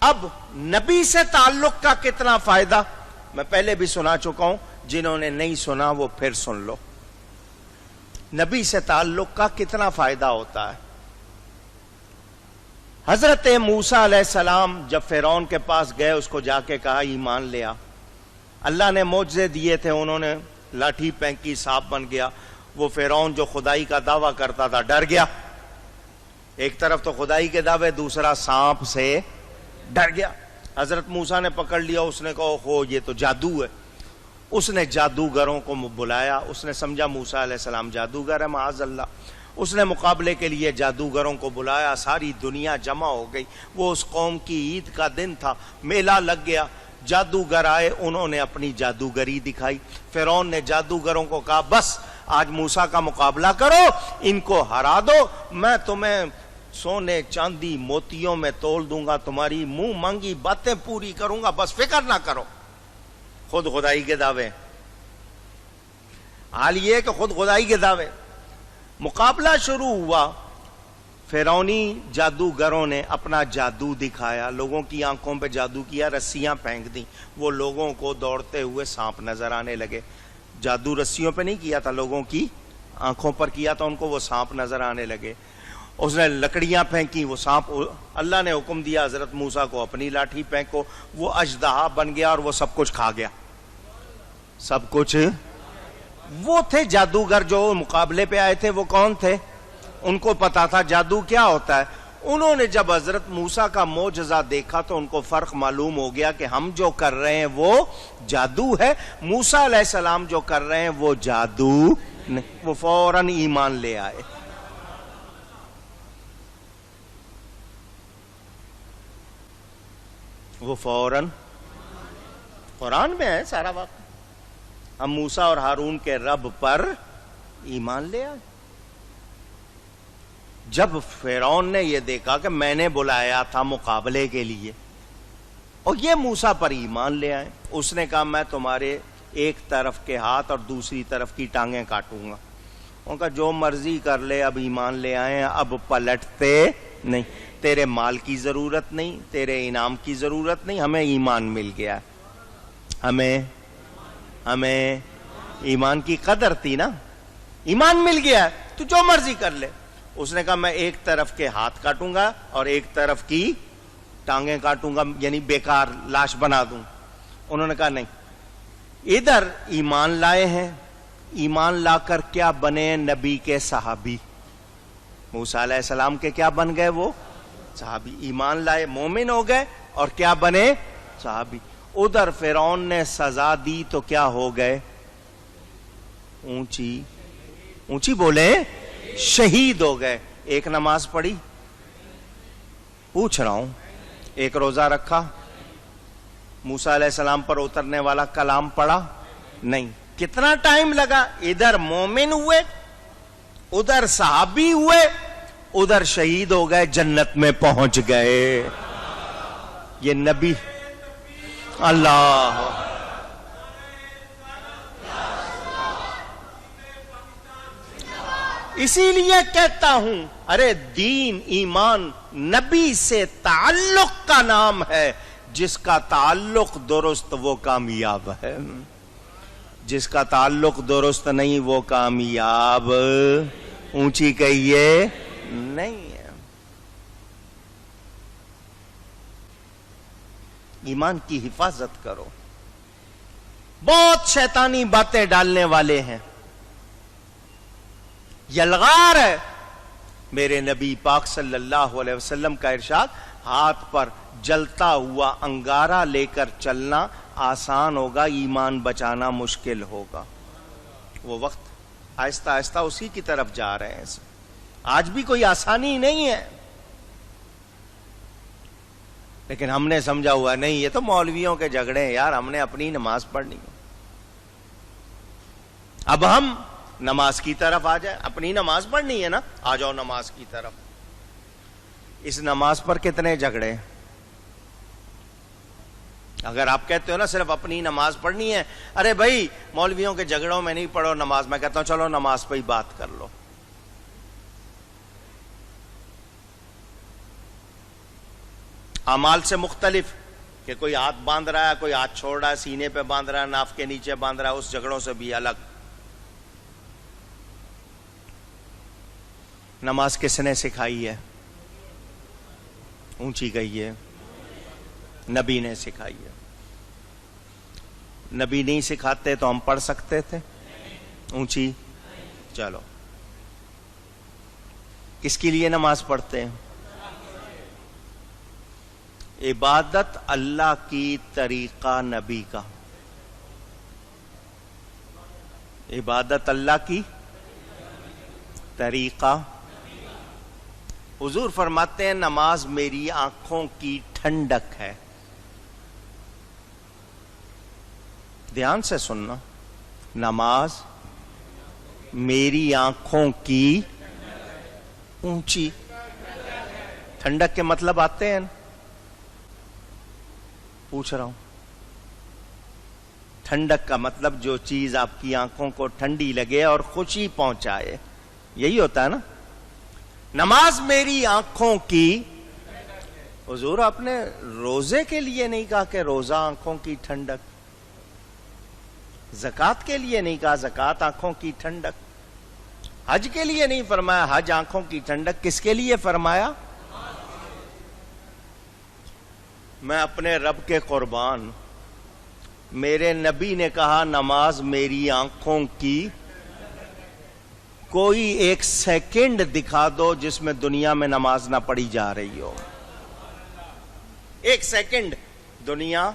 اب نبی سے تعلق کا کتنا فائدہ میں پہلے بھی سنا چکا ہوں، جنہوں نے نہیں سنا وہ پھر سن لو۔ نبی سے تعلق کا کتنا فائدہ ہوتا ہے۔ حضرت موسیٰ علیہ السلام جب فرعون کے پاس گئے، اس کو جا کے کہا ایمان لیا، اللہ نے معجزے دیے تھے، انہوں نے لاٹھی پھینکی، سانپ بن گیا۔ وہ فرعون جو خدائی کا دعویٰ کرتا تھا ڈر گیا، ایک طرف تو خدائی کے دعوے، دوسرا سانپ سے ڈر گیا۔ حضرت موسیٰ نے پکڑ لیا، اس نے کہا ہو یہ تو جادو ہے۔ اس نے جادوگروں کو بلایا، اس نے سمجھا موسیٰ علیہ السلام جادوگر ہے، معاذ اللہ۔ اس نے مقابلے کے لیے جادوگروں کو بلایا، ساری دنیا جمع ہو گئی۔ وہ اس قوم کی عید کا دن تھا، میلہ لگ گیا، جادوگر آئے، انہوں نے اپنی جادوگری دکھائی۔ فرعون نے جادوگروں کو کہا بس آج موسیٰ کا مقابلہ کرو، ان کو ہرا دو، میں تمہیں سونے چاندی موتیوں میں تول دوں گا، تمہاری منہ مانگی باتیں پوری کروں گا، بس فکر نہ کرو۔ خود خدائی کے دعوے، حال یہ کہ خود خدائی کے دعوے۔ مقابلہ شروع ہوا، فرعونی جادوگروں نے اپنا جادو دکھایا، لوگوں کی آنکھوں پہ جادو کیا، رسیاں پھینک دیں، وہ لوگوں کو دوڑتے ہوئے سانپ نظر آنے لگے۔ جادو رسیوں پہ نہیں کیا تھا، لوگوں کی آنکھوں پر کیا تھا، ان کو وہ سانپ نظر آنے لگے۔ اس نے لکڑیاں پھینکی، وہ سانپ، اللہ نے حکم دیا حضرت موسیٰ کو اپنی لاٹھی پھینکو، وہ اژدہا بن گیا اور وہ سب کچھ کھا گیا، سب کچھ۔ وہ تھے جادوگر جو مقابلے پہ آئے تھے، وہ کون تھے؟ ان کو پتا تھا جادو کیا ہوتا ہے۔ انہوں نے جب حضرت موسیٰ کا معجزہ دیکھا تو ان کو فرق معلوم ہو گیا کہ ہم جو کر رہے ہیں وہ جادو ہے، موسیٰ علیہ السلام جو کر رہے ہیں وہ جادو نہیں۔ وہ فوراً ایمان لے آئے۔ وہ فوراً، قرآن میں ہے سارا واقعہ، ہم موسیٰ اور ہارون کے رب پر ایمان لے آئے۔ جب فرعون نے یہ دیکھا کہ میں نے بلایا تھا مقابلے کے لیے اور یہ موسیٰ پر ایمان لے آئے، اس نے کہا میں تمہارے ایک طرف کے ہاتھ اور دوسری طرف کی ٹانگیں کاٹوں گا۔ ان کا جو مرضی کر لے، اب ایمان لے آئے ہیں، اب پلٹتے نہیں، تیرے مال کی ضرورت نہیں، تیرے انعام کی ضرورت نہیں، ہمیں ایمان مل گیا۔ ہمیں ایمان کی قدر تھی نا، ایمان مل گیا، تو جو مرضی کر لے۔ اس نے کہا میں ایک طرف کے ہاتھ کاٹوں گا اور ایک طرف کی ٹانگیں کاٹوں گا، یعنی بیکار لاش بنا دوں۔ انہوں نے کہا نہیں، ادھر ایمان لائے ہیں، ایمان لا کر کیا بنے؟ نبی کے صحابی، موسیٰ علیہ السلام کے کیا بن گئے؟ وہ صحابی۔ ایمان لائے، مومن ہو گئے، اور کیا بنے؟ صحابی۔ ادھر فرعون نے سزا دی تو کیا ہو گئے؟ اونچی بولے، شہید ہو گئے۔ ایک نماز پڑھی؟ پوچھ رہا ہوں، ایک روزہ رکھا؟ موسیٰ علیہ السلام پر اترنے والا کلام پڑھا؟ نہیں۔ کتنا ٹائم لگا؟ ادھر مومن ہوئے، ادھر صحابی ہوئے، ادھر شہید ہو گئے، جنت میں پہنچ گئے۔ یہ نبی، اللہ، اسی لیے کہتا ہوں ارے دین ایمان نبی سے تعلق کا نام ہے، جس کا تعلق درست وہ کامیاب ہے، جس کا تعلق درست نہیں وہ کامیاب اونچی کہیے نہیں ہے۔ ایمان کی حفاظت کرو۔ بہت شیطانی باتیں ڈالنے والے ہیں، یلغار ہے۔ میرے نبی پاک صلی اللہ علیہ وسلم کا ارشاد، ہاتھ پر جلتا ہوا انگارہ لے کر چلنا آسان ہوگا، ایمان بچانا مشکل ہوگا۔ وہ وقت آہستہ آہستہ اسی کی طرف جا رہے ہیں۔ آج بھی کوئی آسانی نہیں ہے، لیکن ہم نے سمجھا ہوا نہیں یہ تو مولویوں کے جھگڑے ہیں یار، ہم نے اپنی نماز پڑھنی ہے۔ اب ہم نماز کی طرف آ جائیں، اپنی نماز پڑھنی ہے نا، آ جاؤ نماز کی طرف۔ اس نماز پر کتنے جھگڑے؟ اگر آپ کہتے ہو نا صرف اپنی نماز پڑھنی ہے، ارے بھائی مولویوں کے جھگڑوں میں نہیں پڑھو نماز، میں کہتا ہوں چلو نماز پہ ہی بات کر لو۔ اعمال سے مختلف کہ کوئی ہاتھ باندھ رہا ہے، کوئی ہاتھ چھوڑ رہا ہے، سینے پہ باندھ رہا ہے، ناف کے نیچے باندھ رہا ہے، اس جھگڑوں سے بھی الگ۔ نماز کس نے سکھائی ہے؟ اونچی کہیے، نبی نے سکھائی ہے۔ نبی نہیں سکھاتے تو ہم پڑھ سکتے تھے؟ اونچی؟ چلو، کس کے لیے نماز پڑھتے ہیں؟ عبادت اللہ کی، طریقہ نبی کا۔ عبادت اللہ کی، طریقہ۔ حضور فرماتے ہیں نماز میری آنکھوں کی ٹھنڈک ہے۔ دھیان سے سننا، نماز میری آنکھوں کی اونچی، ٹھنڈک کے مطلب آتے ہیں؟ پوچھ رہا ہوں۔ ٹھنڈک کا مطلب جو چیز آپ کی آنکھوں کو ٹھنڈی لگے اور خوشی پہنچائے، یہی ہوتا ہے نا۔ نماز میری آنکھوں کی، حضور آپ نے روزے کے لیے نہیں کہا کہ روزہ آنکھوں کی ٹھنڈک، زکوٰۃ کے لیے نہیں کہا زکوٰۃ آنکھوں کی ٹھنڈک، حج کے لیے نہیں فرمایا حج آنکھوں کی ٹھنڈک، کس کے لیے فرمایا؟ میں اپنے رب کے قربان، میرے نبی نے کہا نماز میری آنکھوں کی، کوئی ایک سیکنڈ دکھا دو جس میں دنیا میں نماز نہ پڑھی جا رہی ہو۔ ایک سیکنڈ دنیا،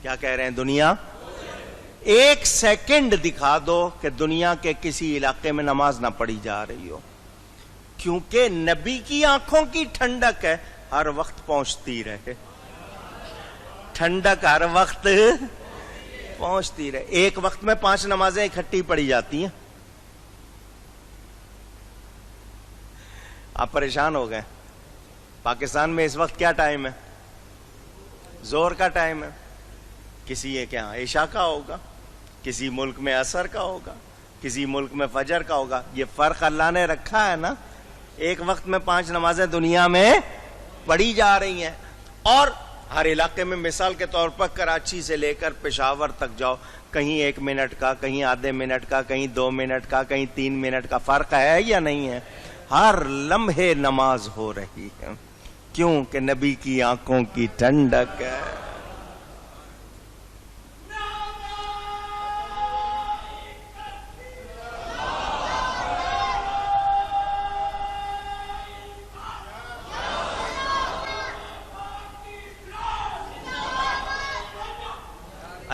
کیا کہہ رہے ہیں؟ دنیا ایک سیکنڈ دکھا دو کہ دنیا کے کسی علاقے میں نماز نہ پڑھی جا رہی ہو، کیونکہ نبی کی آنکھوں کی ٹھنڈک ہے، ہر وقت پہنچتی رہے، ٹھنڈک ہر وقت پہنچتی رہے۔ ایک وقت میں 5 نمازیں اکٹھی پڑھی جاتی ہیں۔ آپ پریشان ہو گئے؟ پاکستان میں اس وقت کیا ٹائم ہے؟ زہر کا ٹائم ہے، کسی ایک یہاں عشاء کا ہوگا، کسی ملک میں عصر کا ہوگا، کسی ملک میں فجر کا ہوگا۔ یہ فرق اللہ نے رکھا ہے نا، ایک وقت میں 5 نمازیں دنیا میں پڑھی جا رہی ہیں، اور ہر علاقے میں مثال کے طور پر کراچی سے لے کر پشاور تک جاؤ، کہیں 1 منٹ کا، کہیں آدھے منٹ کا، کہیں 2 منٹ کا، کہیں 3 منٹ کا فرق ہے یا نہیں ہے؟ ہر لمحے نماز ہو رہی ہے، کیوں کہ نبی کی آنکھوں کی ٹھنڈک ہے۔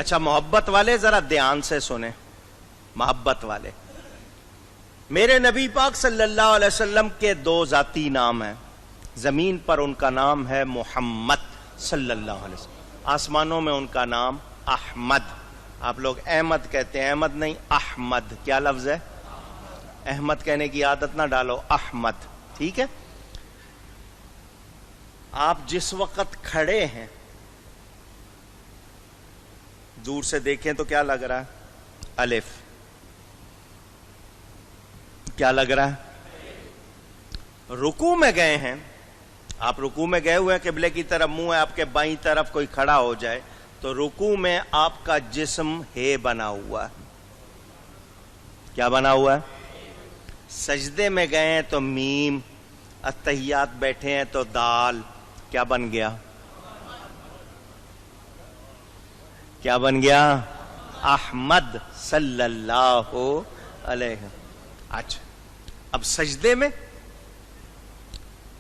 اچھا محبت والے ذرا دھیان سے سنیں، محبت والے، میرے نبی پاک صلی اللہ علیہ وسلم کے 2 ذاتی نام ہیں، زمین پر ان کا نام ہے محمد صلی اللہ علیہ وسلم، آسمانوں میں ان کا نام احمد۔ آپ لوگ احمد کہتے ہیں، احمد نہیں، احمد۔ کیا لفظ ہے؟ احمد کہنے کی عادت نہ ڈالو، احمد، ٹھیک ہے؟ آپ جس وقت کھڑے ہیں، دور سے دیکھیں تو کیا لگ رہا ہے؟ الف۔ کیا لگ رہا ہے؟ رکوع میں گئے ہیں، آپ رکوع میں گئے ہوئے ہیں، قبلے کی طرف منہ ہے، آپ کے بائیں طرف کوئی کھڑا ہو جائے تو رکوع میں آپ کا جسم ہے بنا ہوا ہے۔ کیا بنا ہوا ہے؟ سجدے میں گئے ہیں تو میم، اتحیات بیٹھے ہیں تو دال، کیا بن گیا؟ کیا بن گیا؟ احمد صلی اللہ علیہ۔ اچھا، اب سجدے میں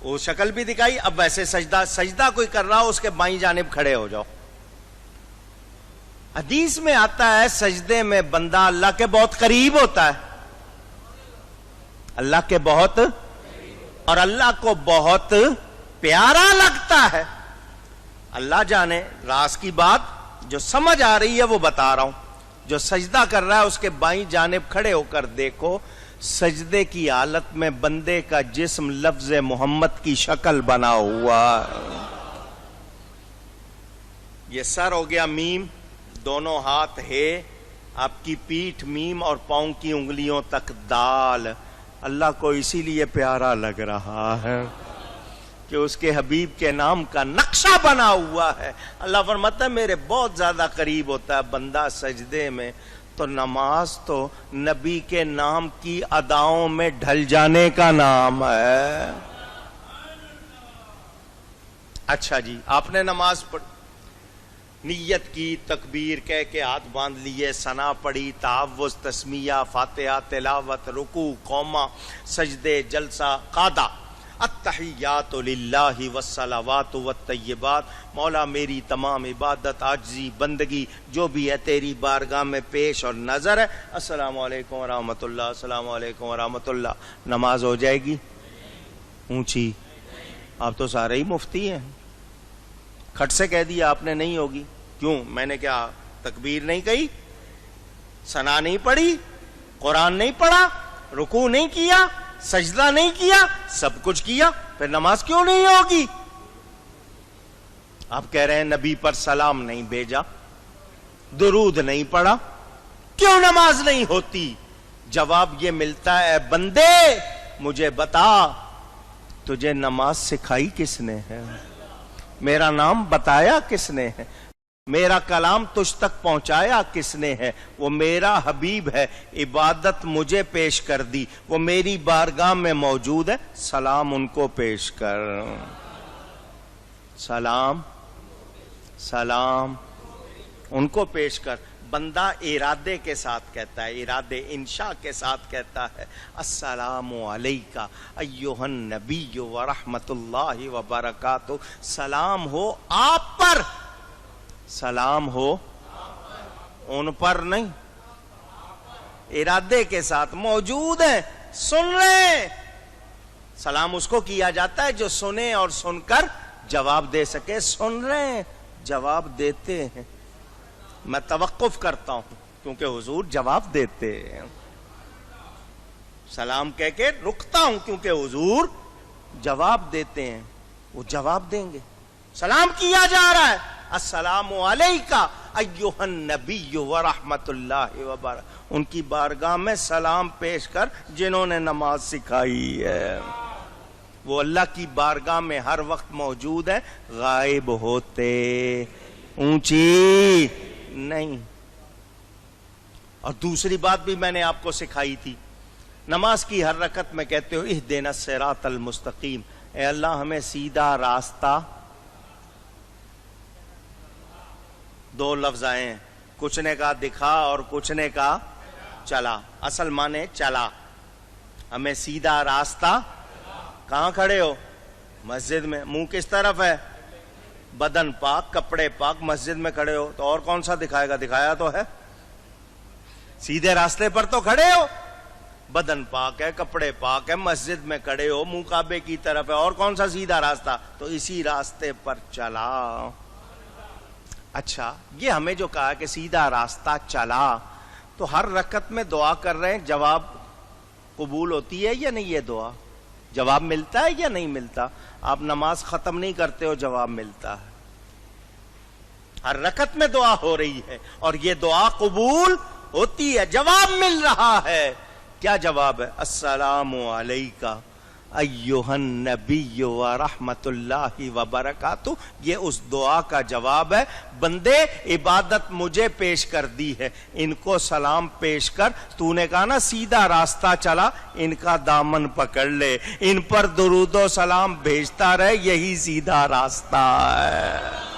وہ شکل بھی دکھائی، اب ویسے سجدہ کوئی کر رہا ہو اس کے بائیں جانب کھڑے ہو جاؤ۔ حدیث میں آتا ہے سجدے میں بندہ اللہ کے بہت قریب ہوتا ہے، اللہ کے بہت، اور اللہ کو بہت پیارا لگتا ہے۔ اللہ جانے، راز کی بات جو سمجھ آ رہی ہے وہ بتا رہا ہوں۔ جو سجدہ کر رہا ہے اس کے بائیں جانب کھڑے ہو کر دیکھو، سجدے کی حالت میں بندے کا جسم لفظ محمد کی شکل بنا ہوا۔ یہ سر ہو گیا میم، دونوں ہاتھ ہے، آپ کی پیٹھ میم اور پاؤں کی انگلیوں تک دال۔ اللہ کو اسی لیے پیارا لگ رہا ہے کہ اس کے حبیب کے نام کا نقشہ بنا ہوا ہے. اللہ فرماتا ہے میرے بہت زیادہ قریب ہوتا ہے بندہ سجدے میں. تو نماز تو نبی کے نام کی اداؤں میں ڈھل جانے کا نام ہے. اچھا جی، آپ نے نماز پڑھ، نیت کی، تکبیر کہہ کے ہاتھ باندھ لیے، ثنا پڑھی، تعوذ، تسمیہ، فاتحہ، تلاوت، رکوع، قوما، سجدے، جلسہ، قعدہ. التحیات للہ والصلوات والطیبات. مولا میری تمام عبادت، عاجزی، بندگی جو بھی ہے تیری بارگاہ میں پیش اور نظر ہے. السلام علیکم ورحمۃ اللہ، السلام علیکم ورحمۃ اللہ. نماز ہو جائے گی اونچی؟ آپ تو سارے ہی مفتی ہیں. کھٹ سے کہہ دیا آپ نے نہیں ہوگی. کیوں؟ میں نے کیا تکبیر نہیں کہی، ثنا نہیں پڑھی، قرآن نہیں پڑھا، رکوع نہیں کیا، سجدہ نہیں کیا، سب کچھ کیا، پھر نماز کیوں نہیں ہوگی؟ آپ کہہ رہے ہیں نبی پر سلام نہیں بھیجا، درود نہیں پڑھا، کیوں نماز نہیں ہوتی؟ جواب یہ ملتا ہے بندے مجھے بتا تجھے نماز سکھائی کس نے ہے؟ میرا نام بتایا کس نے ہے؟ میرا کلام تجھ تک پہنچایا کس نے ہے؟ وہ میرا حبیب ہے. عبادت مجھے پیش کر دی، وہ میری بارگاہ میں موجود ہے. سلام ان کو پیش کر. سلام سلام ان کو پیش کر. بندہ ارادے کے ساتھ کہتا ہے، ارادے انشاء کے ساتھ کہتا ہے السلام علیکہ ایھا النبی ورحمۃ اللہ وبرکاتہ. سلام ہو آپ پر، سلام ہو ان پر نہیں. ارادے کے ساتھ موجود ہیں، سن رہے. سلام اس کو کیا جاتا ہے جو سنے اور سن کر جواب دے سکے. سن رہے ہیں، جواب دیتے ہیں. میں توقف کرتا ہوں کیونکہ حضور جواب دیتے ہیں. سلام کہہ کے رکتا ہوں کیونکہ حضور جواب دیتے ہیں. وہ جواب دیں گے. سلام کیا جا رہا ہے السلام علیکہ ایھا النبی ورحمۃ اللہ وبرکاتہ. ان کی بارگاہ میں سلام پیش کر جنہوں نے نماز سکھائی ہے. وہ اللہ کی بارگاہ میں ہر وقت موجود ہے، غائب ہوتے اونچی نہیں. اور دوسری بات بھی میں نے آپ کو سکھائی تھی. نماز کی ہر رکعت میں کہتے ہو اہدنا الصراط المستقیم. اے اللہ ہمیں سیدھا راستہ. دو لفظ آئے ہیں، کچھ نے کہا دکھا اور کچھ نے کہا چلا. اصل معنی چلا. ہمیں سیدھا راستہ. کہاں کھڑے ہو؟ مسجد میں. منہ کس طرف ہے؟ بدن پاک، کپڑے پاک. مسجد میں کھڑے ہو تو اور کون سا دکھائے گا؟ دکھایا تو ہے. سیدھے راستے پر تو کھڑے ہو، بدن پاک ہے، کپڑے پاک ہے، مسجد میں کھڑے ہو، منہ کعبے کی طرف ہے. اور کون سا سیدھا راستہ؟ تو اسی راستے پر چلا. اچھا، یہ ہمیں جو کہا کہ سیدھا راستہ چلا، تو ہر رکعت میں دعا کر رہے ہیں، جواب قبول ہوتی ہے یا نہیں؟ یہ دعا جواب ملتا ہے یا نہیں ملتا؟ آپ نماز ختم نہیں کرتے ہو، جواب ملتا ہے. ہر رکعت میں دعا ہو رہی ہے اور یہ دعا قبول ہوتی ہے، جواب مل رہا ہے. کیا جواب ہے؟ السلام علیکہ ایھا النبی ورحمۃ اللہ وبرکاتہ. یہ اس دعا کا جواب ہے. بندے عبادت مجھے پیش کر دی ہے، ان کو سلام پیش کر. تو نے کہا نا سیدھا راستہ چلا، ان کا دامن پکڑ لے، ان پر درود و سلام بھیجتا رہے، یہی سیدھا راستہ ہے.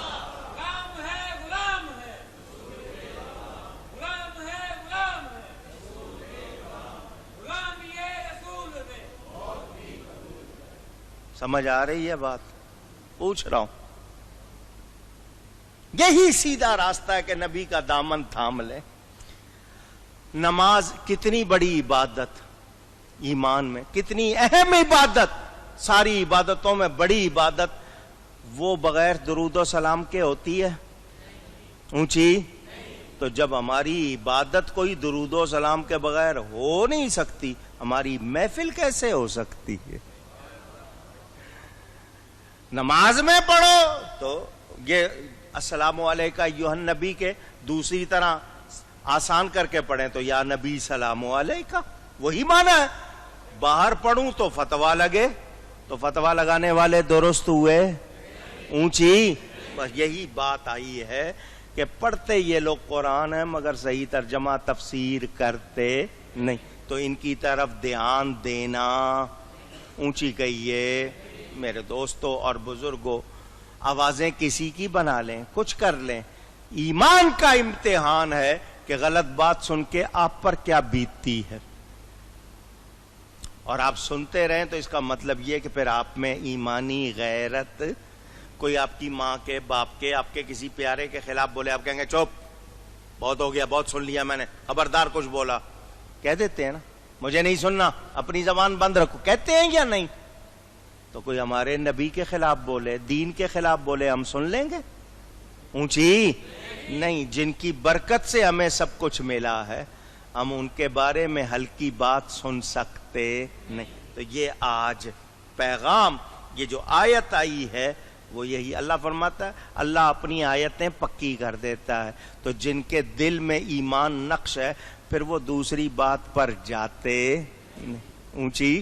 سمجھ آ رہی ہے بات؟ پوچھ رہا ہوں. یہی سیدھا راستہ ہے کہ نبی کا دامن تھام لے. نماز کتنی بڑی عبادت ایمان میں، کتنی اہم عبادت. ساری عبادتوں میں بڑی عبادت وہ بغیر درود و سلام کے ہوتی ہے اونچی. تو جب ہماری عبادت کوئی درود و سلام کے بغیر ہو نہیں سکتی، ہماری محفل کیسے ہو سکتی ہے؟ نماز میں پڑھو تو یہ السلام علیکہ ایھا النبی کے دوسری طرح آسان کر کے پڑھیں تو یا نبی سلام علیکہ، وہی معنی ہے. باہر پڑھوں تو فتویٰ لگے تو فتویٰ لگانے والے درست ہوئے اونچی. بس یہی بات آئی ہے کہ پڑھتے یہ لوگ قرآن ہے مگر صحیح ترجمہ تفسیر کرتے نہیں. تو ان کی طرف دھیان دینا. اونچی کہیے میرے دوستوں اور بزرگوں. آوازیں کسی کی بنا لیں, کچھ کر لیں, ایمان کا امتحان ہے کہ غلط بات سن کے آپ پر کیا بیتتی ہے. اور آپ سنتے رہیں تو اس کا مطلب یہ کہ پھر آپ میں ایمانی غیرت. کوئی آپ کی ماں کے, باپ کے, آپ کے کسی پیارے کے خلاف بولے, آپ کہیں گے چپ, بہت ہو گیا, بہت سن لیا میں نے, خبردار کچھ بولا. کہہ دیتے ہیں نا, مجھے نہیں سننا, اپنی زبان بند رکھو. کہتے ہیں یا نہیں؟ تو کوئی ہمارے نبی کے خلاف بولے, دین کے خلاف بولے, ہم سن لیں گے اونچی نہیں. جن کی برکت سے ہمیں سب کچھ ملا ہے, ہم ان کے بارے میں ہلکی بات سن سکتے نہیں. تو یہ آج پیغام, یہ جو آیت آئی ہے وہ یہی. اللہ فرماتا ہے اللہ اپنی آیتیں پکی کر دیتا ہے. تو جن کے دل میں ایمان نقش ہے پھر وہ دوسری بات پر جاتے نہیں. اونچی